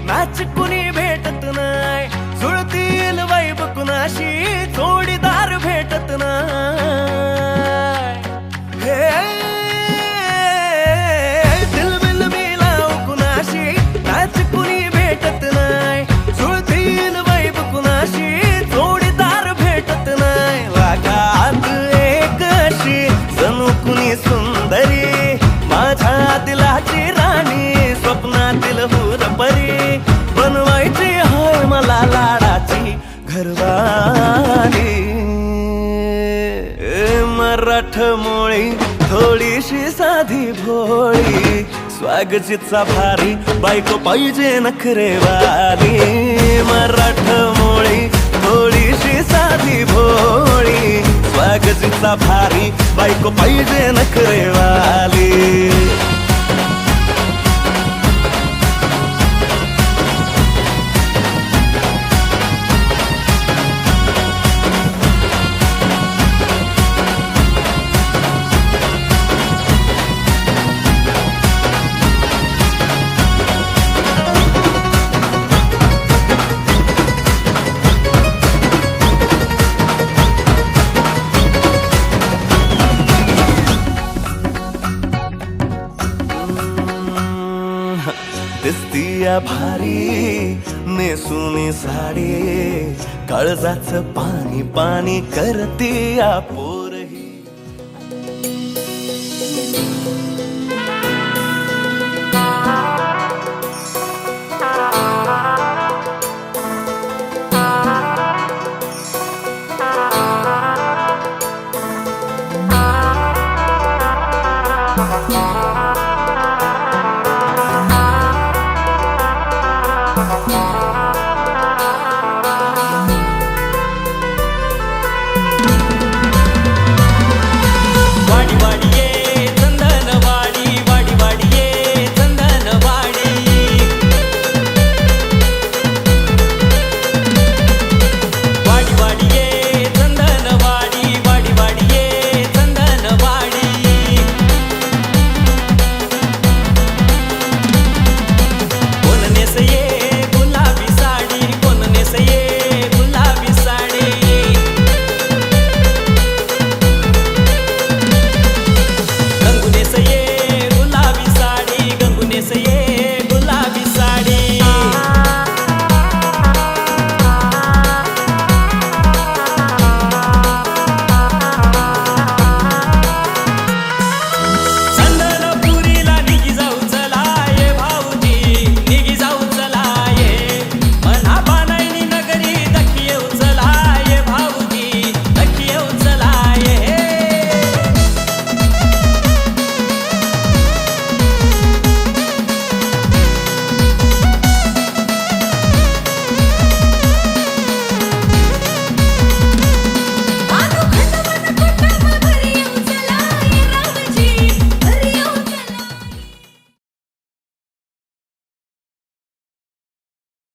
Match कुणी भेटत नाय, जुळतील वाईब कुणाशी जोडीदार भेटत नाय. हे दिलबिल मिलाव कुणाशी मॅच कुणी भेटत नाय, जुळतील वाईब कुणाशी जोडीदार भेटत नाय. वागात एक अशी जणू कुणी सुंदरी, माझ्या दिलाची राणी, स्वप्नातील हुरपरी, बनवायची हाय मला लाडाची घरवाली. मराठमोळी थोडीशी साधी भोळी, स्वागतीचा भारी बायको पाहिजे नखरेवाली. मराठमोळी थोडीशी साधी भोळी, स्वागतीचा भारी बायको पाहिजे नखरेवाली. दिसतीया भारी नेसुनी साडी, काळजाचं पाणी पाणी करतीया पो.